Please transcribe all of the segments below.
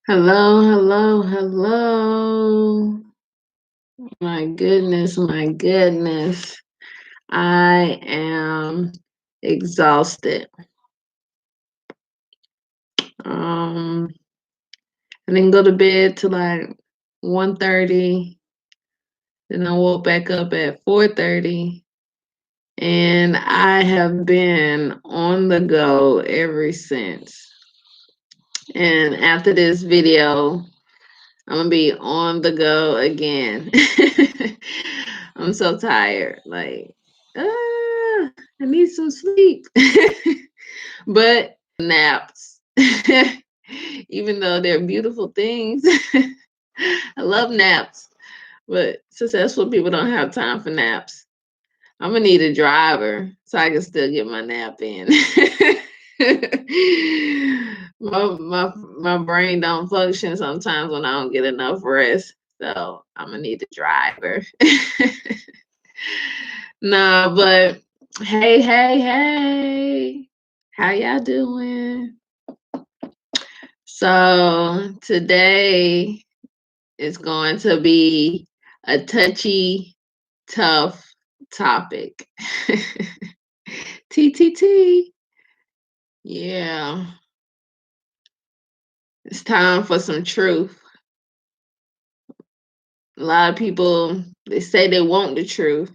Hello, hello, hello. My goodness, my goodness. I am exhausted. Um, I didn't go to bed till like 1:30. Then I woke back up at 4:30. And I have been on the go ever since. And after this video, I'm gonna be on the go again. I'm so tired. Like, I need some sleep. But naps, even though they're beautiful things, I love naps. But successful people don't have time for naps. I'm gonna need a driver so I can still get my nap in. my brain don't function sometimes when I don't get enough rest. So I'm gonna need a driver. No, but hey, hey, hey. How y'all doing? So today is going to be a touchy, tough topic. TTT. Yeah, it's time for some truth. A lot of people, they say they want the truth,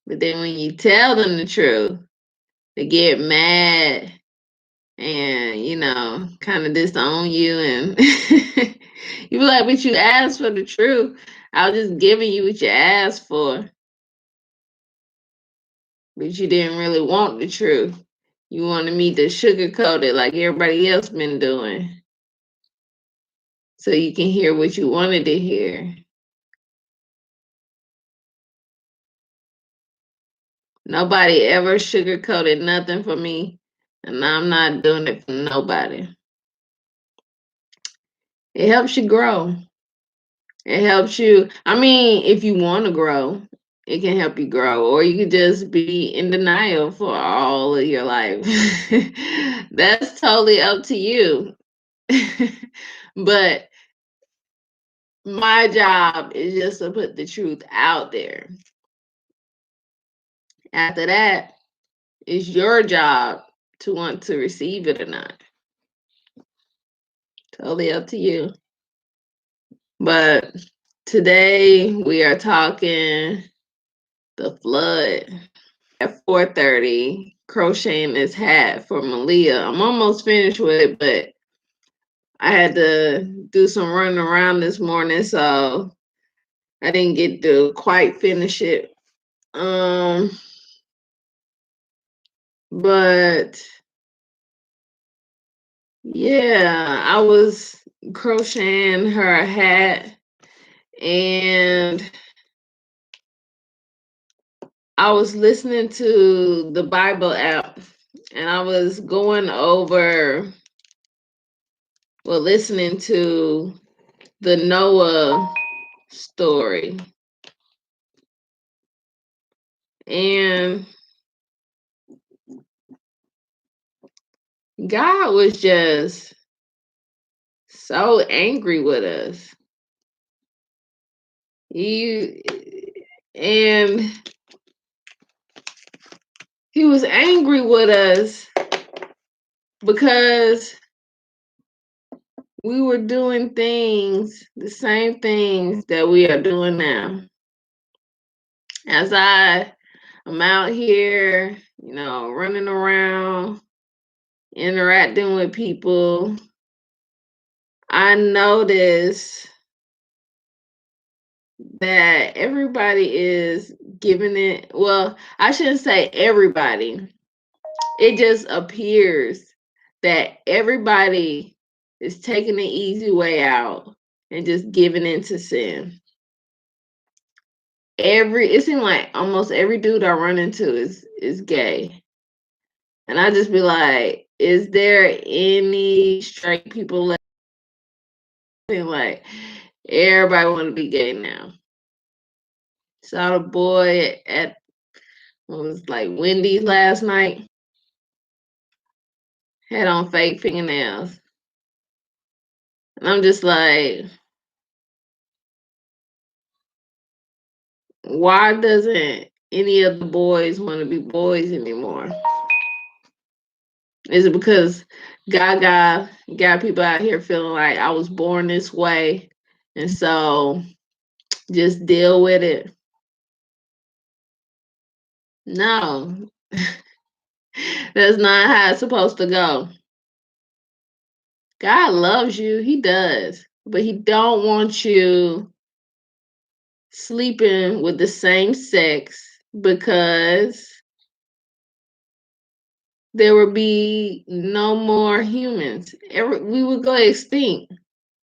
but then when you tell them the truth, they get mad and, kind of disown you. And you be like, but you asked for the truth. I was just giving you what you asked for, but you didn't really want the truth. You wanted me to sugarcoat it like everybody else been doing so you can hear what you wanted to hear. Nobody ever sugarcoated nothing for me, and I'm not doing it for nobody. It helps you grow. It helps you. I mean, if you want to grow, it can help you grow, or you could just be in denial for all of your life. That's totally up to you. But my job is just to put the truth out there. After that, it's your job to want to receive it or not. Totally up to you. But today we are talking the flood. At 4:30, crocheting this hat for Malia. I'm almost finished with it, but I had to do some running around this morning, so I didn't get to quite finish it. But yeah, I was crocheting her hat and I was listening to the Bible app and I was going over, well, listening to the Noah story. And God was just so angry with us. He and he was angry with us because we were doing things, the same things that we are doing now. As I'm out here, running around, interacting with people, I notice that everybody is giving it, well, I shouldn't say everybody. It just appears that everybody is taking the easy way out and just giving into sin. It seems like almost every dude I run into is gay. And I just be like, is there any straight people left? Like, everybody want to be gay now. Saw the boy at what was like Wendy's last night. Had on fake fingernails. And I'm just like, why doesn't any of the boys want to be boys anymore? Is it because God got people out here feeling like I was born this way, and so just deal with it? No, that's not how it's supposed to go. God loves you, He does, but He don't want you sleeping with the same sex because there would be no more humans. We would go extinct.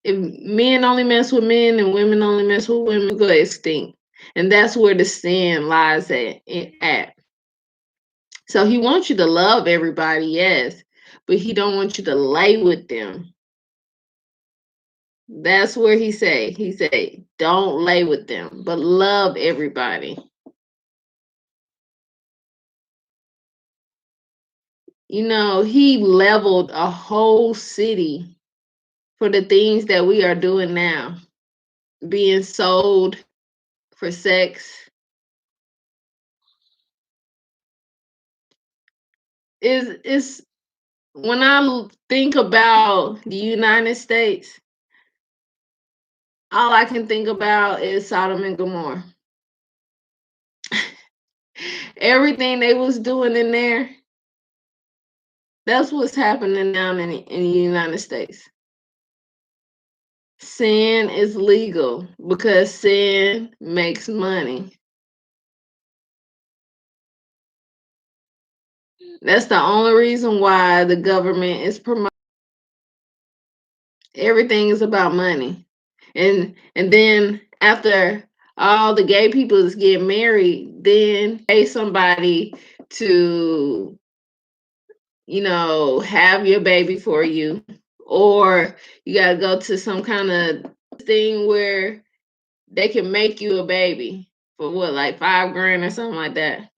If men only mess with men and women only mess with women, we go extinct. And that's where the sin lies at. So he wants you to love everybody, yes, but he don't want you to lay with them. That's where he say, don't lay with them, but love everybody. You know, he leveled a whole city for the things that we are doing now, being sold for sex. Is when I think about the United States, all I can think about is Sodom and Gomorrah. Everything they was doing in there, that's what's happening now in the United States. Sin is legal because sin makes money. That's the only reason why the government is promoting. Everything is about money. And then after all the gay people is getting married, then pay somebody to, have your baby for you. Or you gotta go to some kind of thing where they can make you a baby for what, like 5 grand or something like that.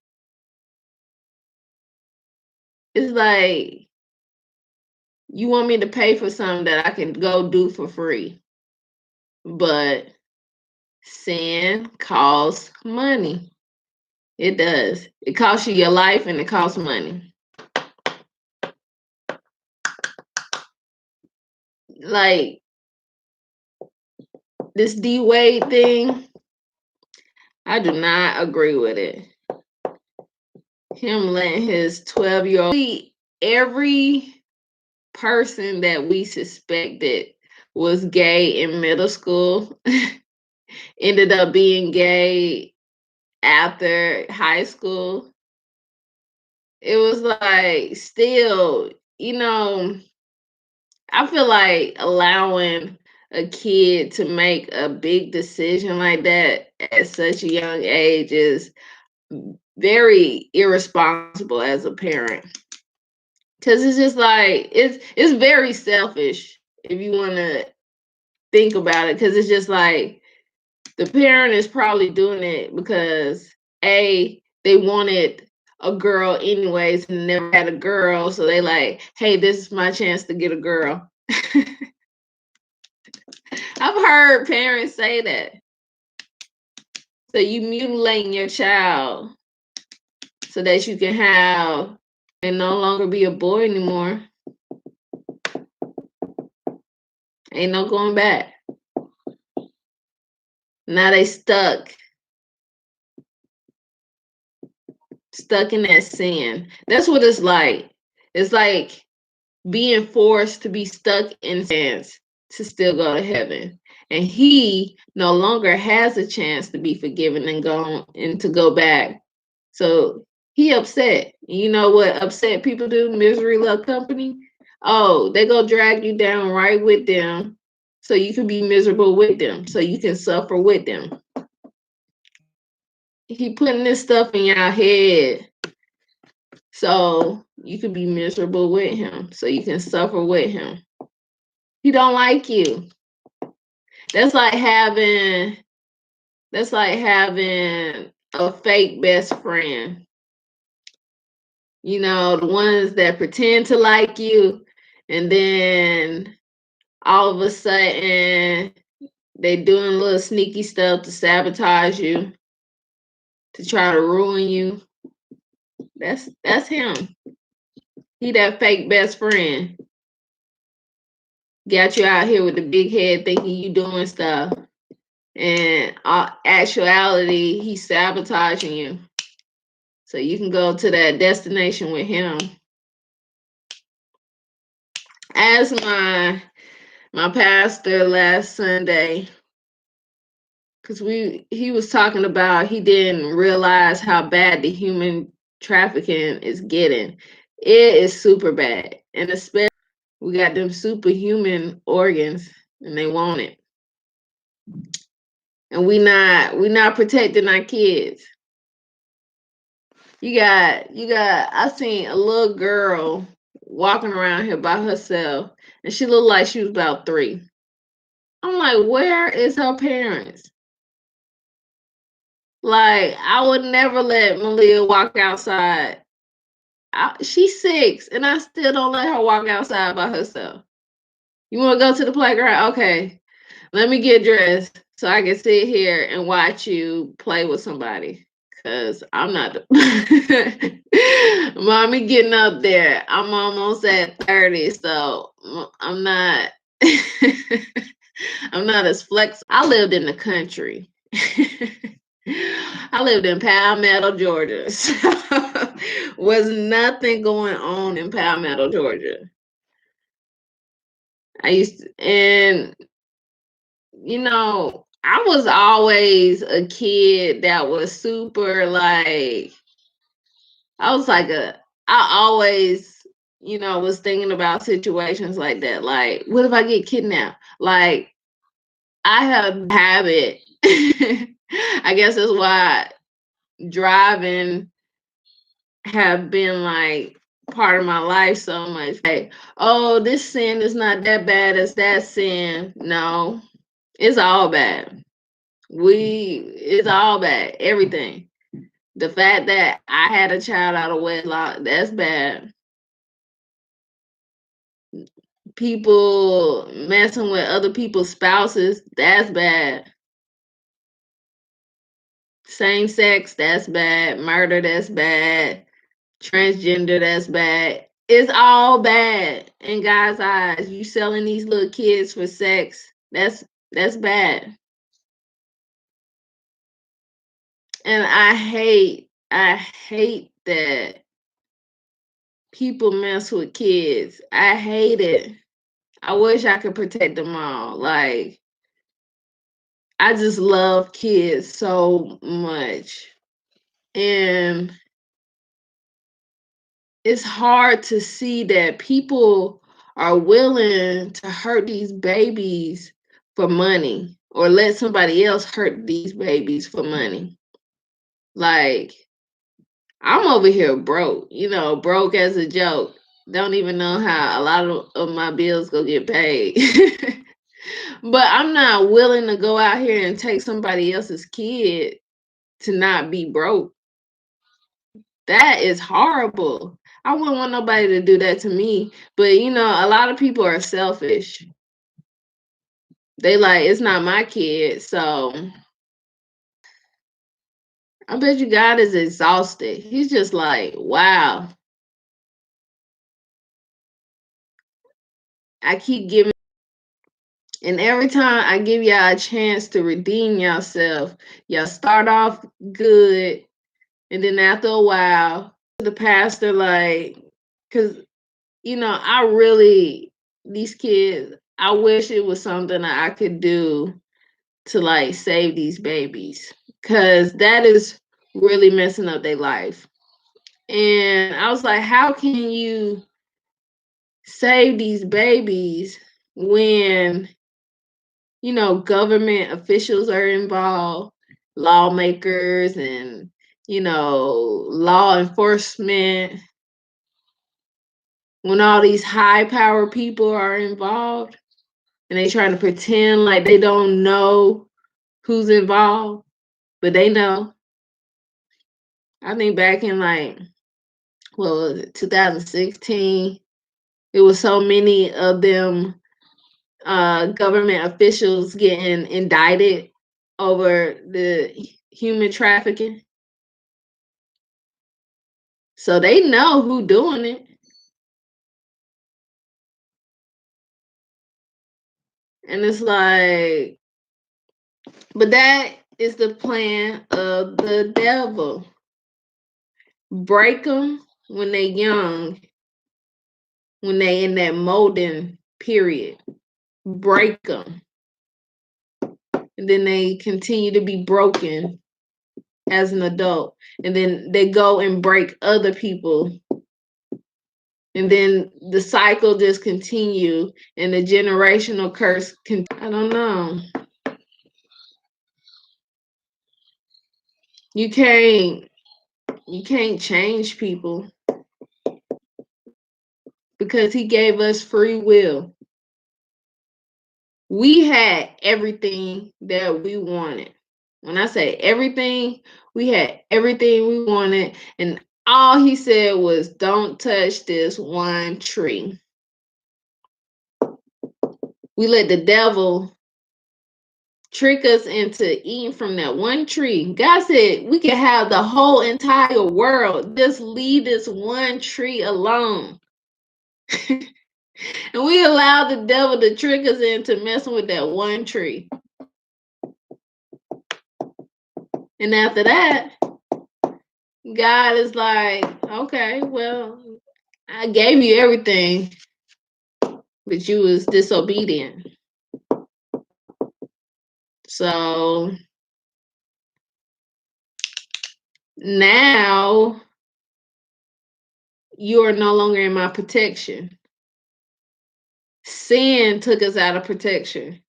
It's like you want me to pay for something that I can go do for free. But sin costs money. It does. It costs you your life and it costs money. Like this D Wade thing, I do not agree with it. Him letting his 12-year-old, every person that we suspected was gay in middle school ended up being gay after high school. It was like, still, I feel like allowing a kid to make a big decision like that at such a young age is very irresponsible as a parent. Cause it's just like it's very selfish if you want to think about it. Cause it's just like the parent is probably doing it because they wanted a girl anyways and never had a girl, so they like, hey, this is my chance to get a girl. I've heard parents say that. So you mutilating your child so that you can have and no longer be a boy anymore. Ain't no going back. Now they stuck in that sin. That's what it's like. It's like being forced to be stuck in sins to still go to heaven. And he no longer has a chance to be forgiven and to go back. So he upset. You know what upset people do? Misery love company. Oh, they go drag you down right with them so you can be miserable with them, so you can suffer with them. He putting this stuff in your head so you can be miserable with him, so you can suffer with him. He don't like you. That's like having a fake best friend. The ones that pretend to like you and then all of a sudden they doing little sneaky stuff to sabotage you, to try to ruin you. That's him. He that fake best friend. Got you out here with the big head thinking you doing stuff. And actuality, he's sabotaging you. So you can go to that destination with him. As my pastor last Sunday, because he was talking about he didn't realize how bad the human trafficking is getting. It is super bad. And especially we got them superhuman organs and they want it. And we not protecting our kids. I seen a little girl walking around here by herself and she looked like she was about 3. I'm like, where is her parents? Like, I would never let Malia walk outside. She's 6 and I still don't let her walk outside by herself. You want to go to the playground? Okay, let me get dressed so I can sit here and watch you play with somebody. Cause I'm not mommy getting up there. I'm almost at 30, so I'm not I'm not as flexible. I lived in the country. I lived in Palmetto, Georgia. So was nothing going on in Palmetto, Georgia. I used to, and I was always a kid that was super like I always, was thinking about situations like that. Like, what if I get kidnapped? Like, I have a habit. I guess that's why driving have been like part of my life so much. Like, oh, this sin is not that bad as that sin. No, it's all bad. It's all bad. Everything. The fact that I had a child out of wedlock, that's bad. People messing with other people's spouses, that's bad. Same sex, that's bad. Murder, that's bad. Transgender, that's bad. It's all bad in God's eyes. You selling these little kids for sex, that's bad. And I hate that people mess with kids. I hate it. I wish I could protect them all. Like, I just love kids so much. And it's hard to see that people are willing to hurt these babies for money or let somebody else hurt these babies for money. Like, I'm over here broke, broke as a joke. Don't even know how a lot of my bills go get paid. But I'm not willing to go out here and take somebody else's kid to not be broke. That is horrible. I wouldn't want nobody to do that to me. But a lot of people are selfish. They like, it's not my kid. So I bet you God is exhausted. He's just like, wow. I keep giving, and every time I give y'all a chance to redeem yourself, y'all start off good, and then after a while, the pastor like, because I really, these kids, I wish it was something that I could do to like save these babies, because that is really messing up their life. And I was like, how can you save these babies when government officials are involved, lawmakers, and law enforcement, when all these high power people are involved and they trying to pretend like they don't know who's involved, but they know. I think back in like, what was it, 2016, it was so many of them government officials getting indicted over the human trafficking. So they know who doing it. And it's like, but that is the plan of the devil. Break them when they young, when they in that molding period. Break them. And then they continue to be broken as an adult. And then they go and break other people. And then the cycle just continue and the generational curse I don't know. You can't change people because he gave us free will. We had everything that we wanted. When I say everything, we had everything we wanted, and all he said was, don't touch this one tree. We let the devil trick us into eating from that one tree. God said we could have the whole entire world. Just leave this one tree alone. And we allowed the devil to trick us into messing with that one tree. And after that, God is like, okay, well, I gave you everything, but you was disobedient. So now you are no longer in my protection. Sin took us out of protection.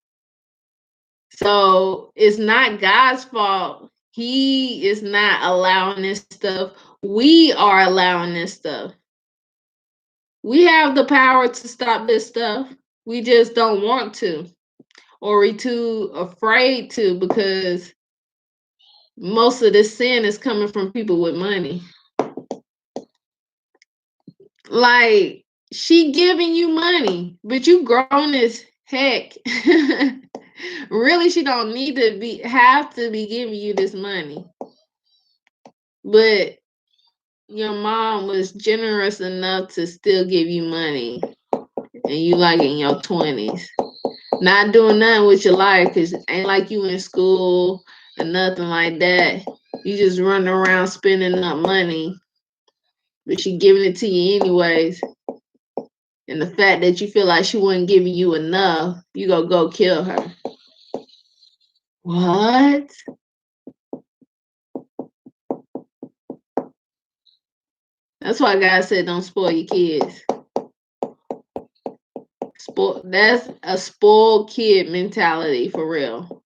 So it's not God's fault. He is not allowing this stuff. We are allowing this stuff. We have the power to stop this stuff. We just don't want to, or we're too afraid to, because most of this sin is coming from people with money. Like, she giving you money, but you grown as heck. Really, she don't need to have to be giving you this money. But your mom was generous enough to still give you money, and you like in your 20s. Not doing nothing with your life, because ain't like you in school and nothing like that. You just running around spending up money, but she giving it to you anyways. And the fact that you feel like she wasn't giving you enough, you go kill her. What? That's why God said don't spoil your kids. That's a spoiled kid mentality for real.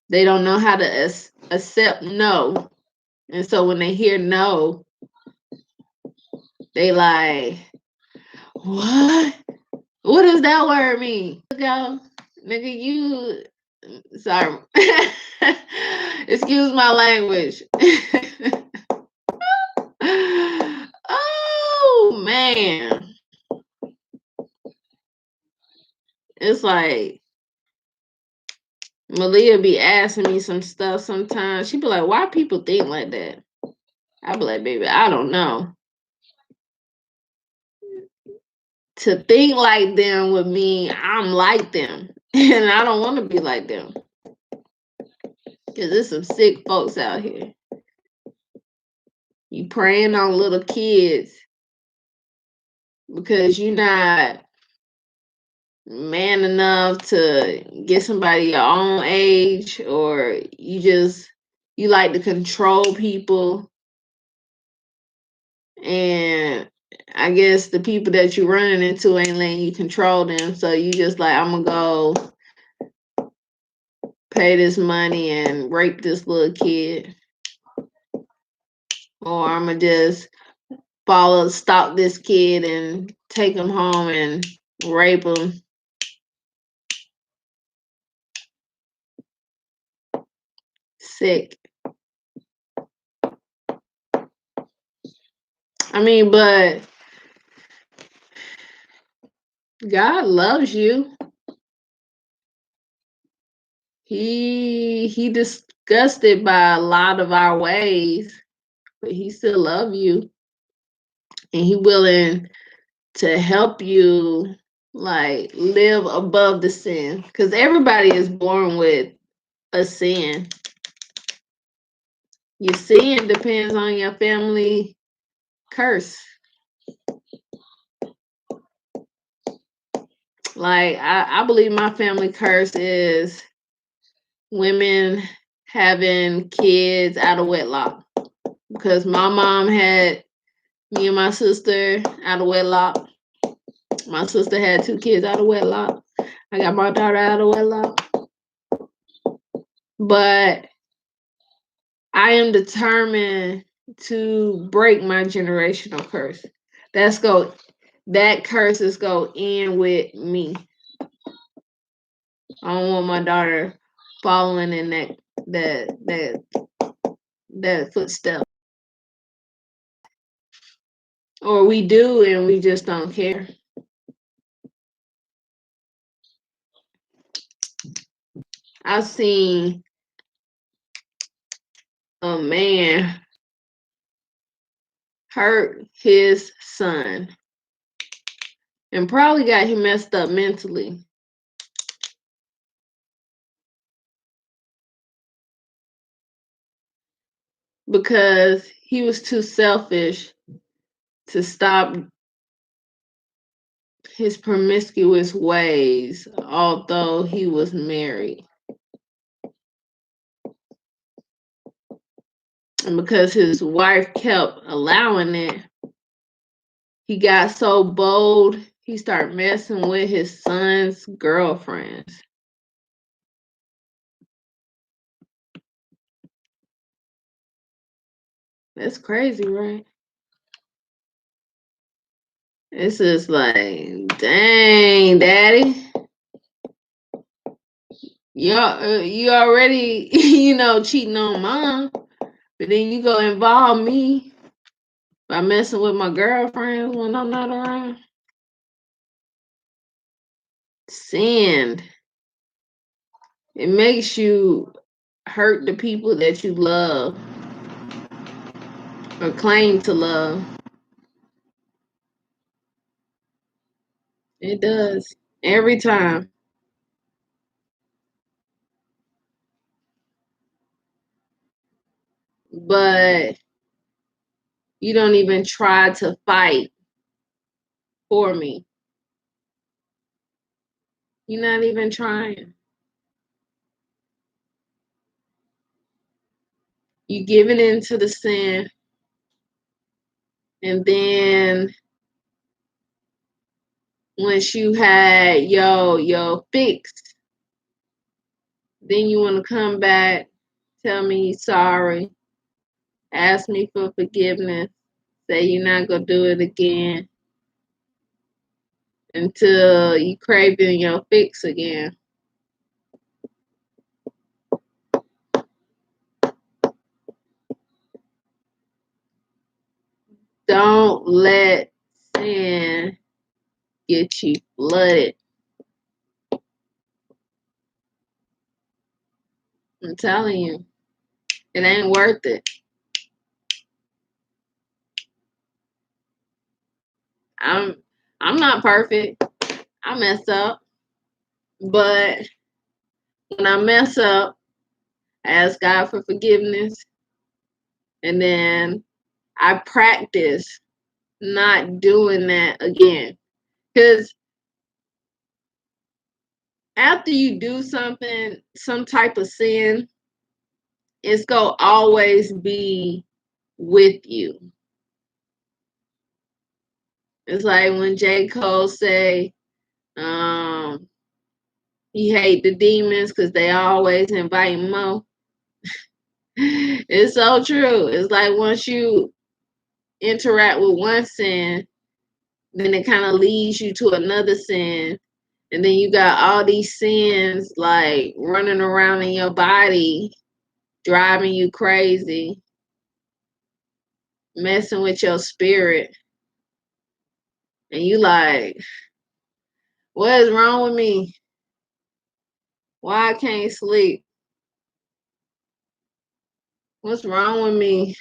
They don't know how to accept no. And so when they hear no, they like, what? What does that word mean? Go, nigga, you. Sorry. Excuse my language. Oh, man. It's like, Malia be asking me some stuff sometimes. She be like, why people think like that? I be like, baby, I don't know. To think like them would mean I'm like them. And I don't want to be like them. Because there's some sick folks out here. You preying on little kids because you're not man enough to get somebody your own age, or you like to control people. And I guess the people that you're running into ain't letting you control them. So you just like, I'm gonna go pay this money and rape this little kid. Or I'm gonna just stalk this kid and take him home and rape him. Sick. I mean, but God loves you. He disgusted by a lot of our ways, but he still love you, and he willing to help you like live above the sin, because everybody is born with a sin. Your sin depends on your family curse. Like I believe my family curse is women having kids out of wedlock, because my mom had me and my sister out of wedlock. My sister had 2 kids out of wedlock. I got my daughter out of wedlock. But I am determined to break my generational curse. That curse is go end with me. I don't want my daughter following in that footstep. Or we do and we just don't care. I've seen a man hurt his son and probably got him messed up mentally because he was too selfish to stop his promiscuous ways, although he was married. And because his wife kept allowing it, he got so bold, he started messing with his son's girlfriends. That's crazy, right? It's just like, dang, daddy. You already, cheating on mom, but then you go involve me by messing with my girlfriends when I'm not around. Sin. It makes you hurt the people that you love or claim to love. It does. Every time. But you don't even try to fight for me. You're not even trying. You giving into the sin, and then once you had yo fix, then you want to come back, tell me you're sorry, ask me for forgiveness, say you're not gonna do it again until you craving your fix again. Don't let sin get you flooded. I'm telling you, it ain't worth it. I'm I'm not perfect. I mess up, but when I mess up, I ask God for forgiveness, and then I practice not doing that again. Because after you do something, some type of sin, it's gonna always be with you. It's like when J. Cole say, um, he hate the demons because they always invite more. It's so true. It's like once you interact with one sin, then it kind of leads you to another sin. And then you got all these sins like running around in your body, driving you crazy, messing with your spirit. And you like, What is wrong with me? Why I can't sleep? What's wrong with me?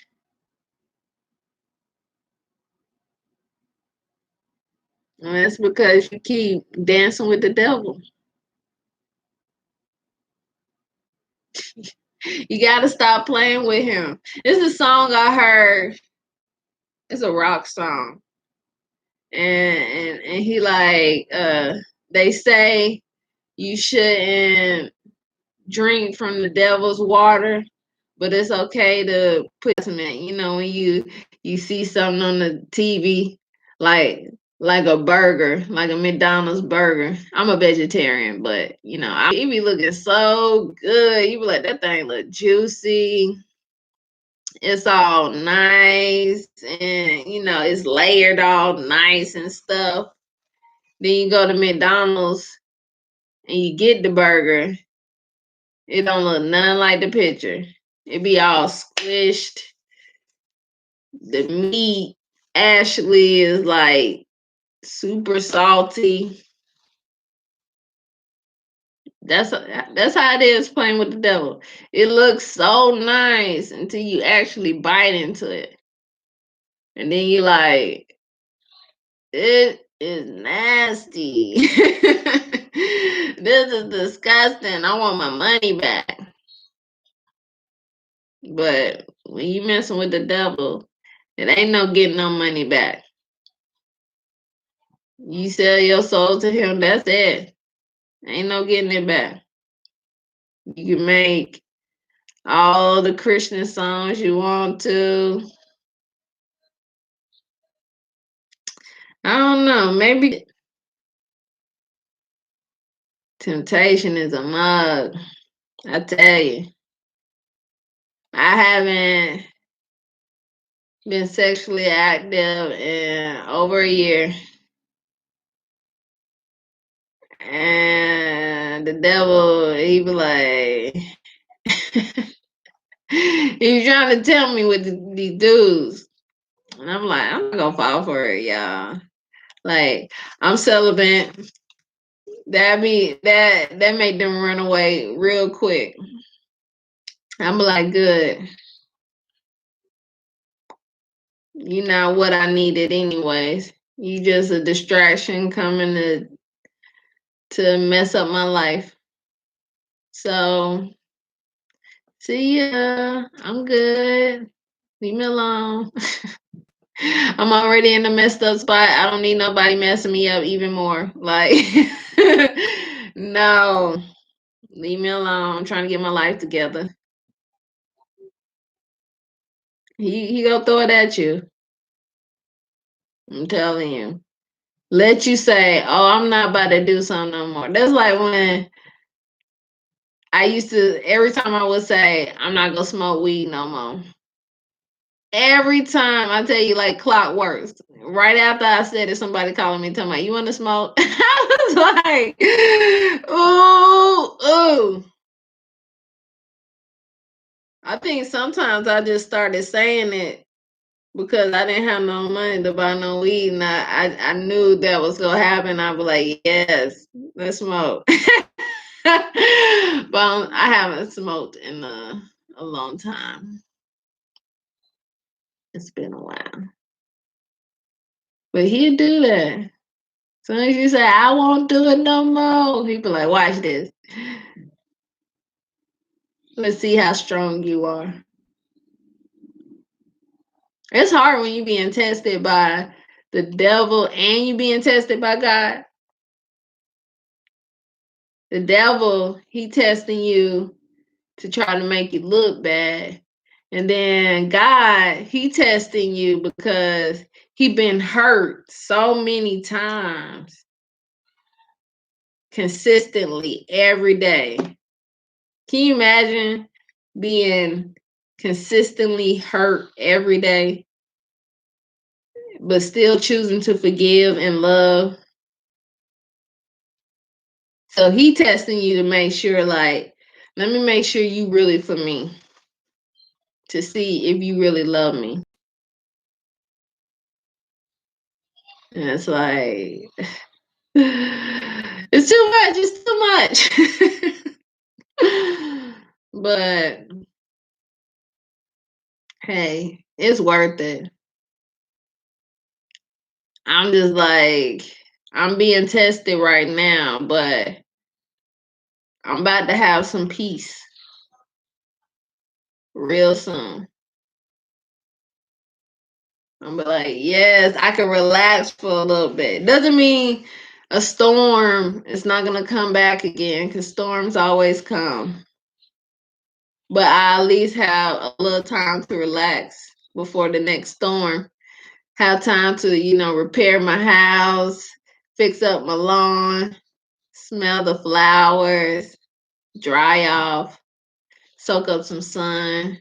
And that's because you keep dancing with the devil. You gotta stop playing with him. It's a song I heard. It's a rock song. And he like they say you shouldn't drink from the devil's water, but it's okay to put some in. You know, when you see something on the TV, like a burger, like a McDonald's burger. I'm a vegetarian, but you know, it be looking so good. You be like, that thing look juicy. It's all nice, and you know, it's layered all nice and stuff. Then you go to McDonald's and you get the burger. It don't look nothing like the picture. It be all squished. The meat actually is like super salty. That's how it is playing with the devil. It looks so nice until you actually bite into it. And then you like, it is nasty. This is disgusting. I want my money back. But when you messing with the devil, it ain't no getting no money back. You sell your soul to him, that's it. Ain't no getting it back. You can make all the Christian songs you want to. I don't know. Maybe temptation is a mug. I tell you. I haven't been sexually active in over a year. And the devil, he be like, he was trying to tell me with these dudes. And I'm like, I'm not gonna fall for it, y'all. Like, I'm celibate. That made them run away real quick. I'm like, good. You not what I needed anyways. You just a distraction coming to mess up my life. So see ya. I'm good. Leave me alone. I'm already in the messed up spot. I don't need nobody messing me up even more. Like no. Leave me alone. I'm trying to get my life together. He gonna throw it at you. I'm telling you. Let you say, "Oh, I'm not about to do something no more." That's like when I used to. Every time I would say, "I'm not gonna smoke weed no more." Every time I tell you, like clockwork. Right after I said it, somebody calling me, telling me, "You want to smoke?" I was like, "Ooh, ooh." I think sometimes I just started saying it because I didn't have no money to buy no weed, and I knew that was gonna happen. I was like, yes, let's smoke. But I haven't smoked in a long time. It's been a while. But he'd do that. As soon as you say, I won't do it no more, he'd be like, watch this. Let's see how strong you are. It's hard when you're being tested by the devil and you being tested by God. The devil, he testing you to try to make you look bad. And then God, he testing you because he been hurt so many times consistently every day. Can you imagine being consistently hurt every day, but still choosing to forgive and love? So he testing you to make sure, like, let me make sure you really for me to see if you really love me. And it's like, It's too much. It's too much. But hey, it's worth it. I'm just like, I'm being tested right now, but I'm about to have some peace real soon. I'm be like, yes, I can relax for a little bit. Doesn't mean a storm is not gonna come back again, because storms always come. But I at least have a little time to relax before the next storm. Have time to, repair my house, fix up my lawn, smell the flowers, dry off, soak up some sun.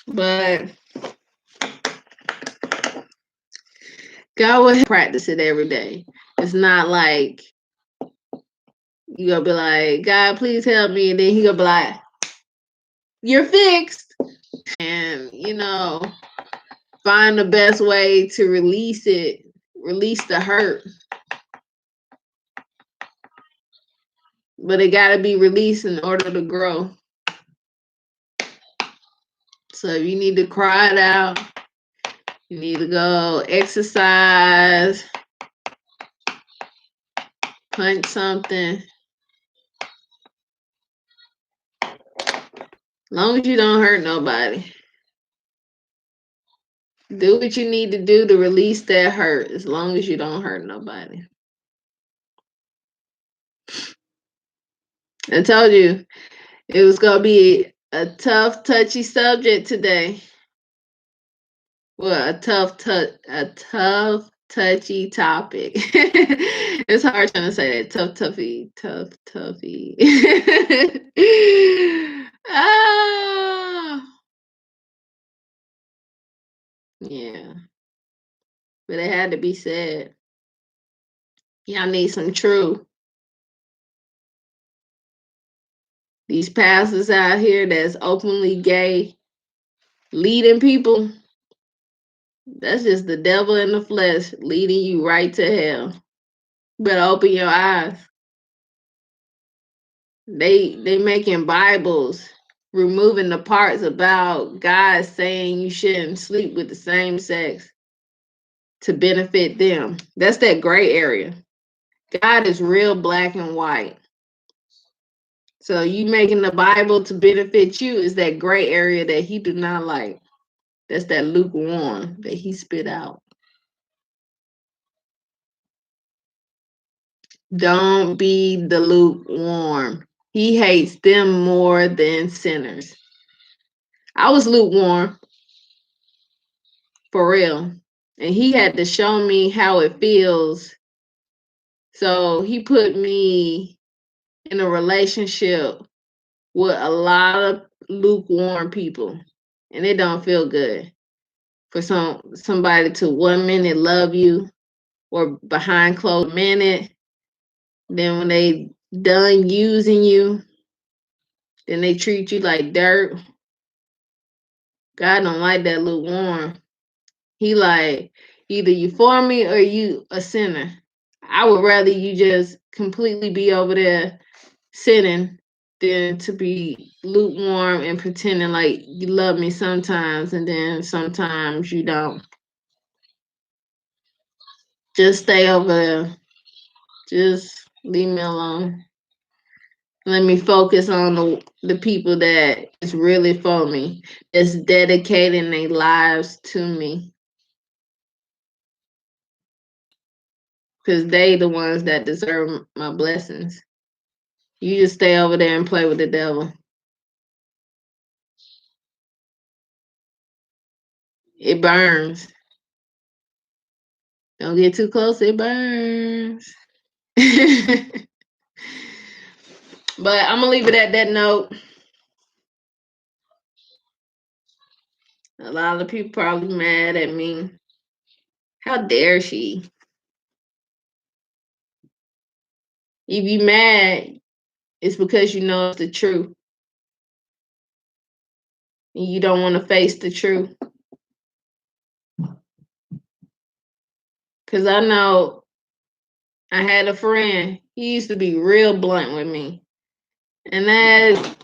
But God will practice it every day. It's not like you gonna be like, God, please help me, and then he gonna be like, you're fixed. And find the best way to release it, release the hurt. But it gotta be released in order to grow. So if you need to cry it out, you need to go exercise, punch something. As long as you don't hurt nobody. Do what you need to do to release that hurt, as long as you don't hurt nobody. I told you it was gonna be a tough, touchy subject today. Well, a tough, touchy topic. It's hard trying to say that. Tough, toughy, tough, toughy. Ah, yeah, but it had to be said. Y'all need some truth. These pastors out here that's openly gay, leading people, that's just the devil in the flesh leading you right to hell. Better open your eyes. They making Bibles, removing the parts about God saying you shouldn't sleep with the same sex to benefit them. That's that gray area. God is real black and white. So you making the Bible to benefit you is that gray area that he do not like. That's that lukewarm that he spit out. Don't be the lukewarm. He hates them more than sinners. I was lukewarm for real. And he had to show me how it feels. So he put me in a relationship with a lot of lukewarm people. And it don't feel good for somebody to 1 minute love you or behind closed minute. Then when they done using you, then they treat you like dirt. God don't like that lukewarm. He like, either you for me or you a sinner. I would rather you just completely be over there sinning than to be lukewarm and pretending like you love me sometimes and then sometimes you don't. Just stay over there. Just leave me alone. Let me focus on the people that is really for me, that's dedicating their lives to me. Because they the ones that deserve my blessings. You just stay over there and play with the devil. It burns. Don't get too close, it burns. But I'm gonna leave it at that note. A lot of people probably mad at me. How dare she? If you mad, it's because you know it's the truth. And you don't want to face the truth. Cause I know I had a friend. He used to be real blunt with me, and that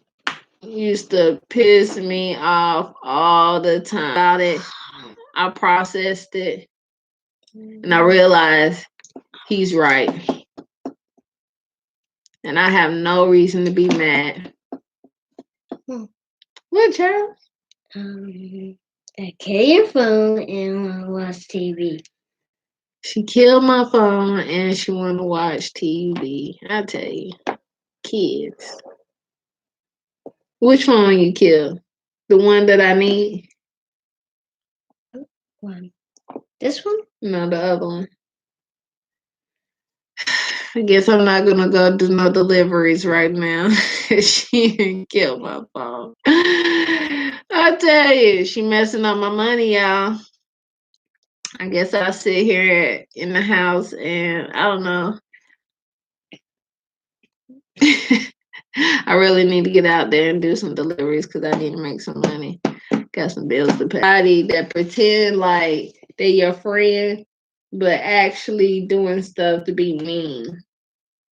used to piss me off all the time. About it, I processed it, and I realized he's right, and I have no reason to be mad. What, child? Kill your phone and watch TV. She killed my phone and she wanted to watch TV. I tell you, kids. Which one you kill? The one that I need? One. This one? No, the other one. I guess I'm not gonna go do no deliveries right now. She didn't kill my phone. I tell you, she messing up my money, y'all. I guess I'll sit here in the house and I don't know. I really need to get out there and do some deliveries because I need to make some money. Got some bills to pay. Somebody that pretend like they your friend, but actually doing stuff to be mean.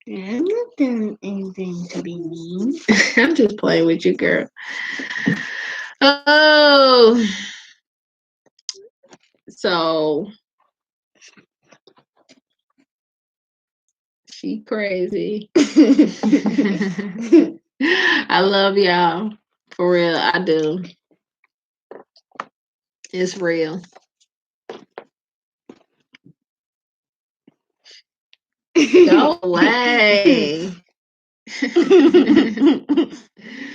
I'm not doing anything to be mean. I'm just playing with you, girl. Oh, so she crazy. I love y'all. For real, I do. It's real. Go away.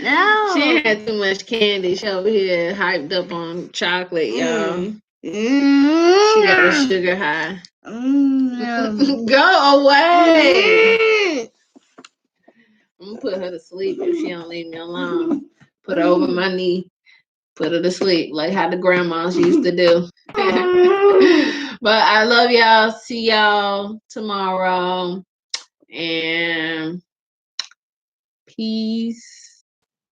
No. She had too much candy. She over here hyped up on chocolate, y'all. She got a sugar high. Go away. I'm gonna put her to sleep if she don't leave me alone. Put her over my knee. Put her to sleep like how the grandmas used to do. But I love y'all. See y'all tomorrow. And peace.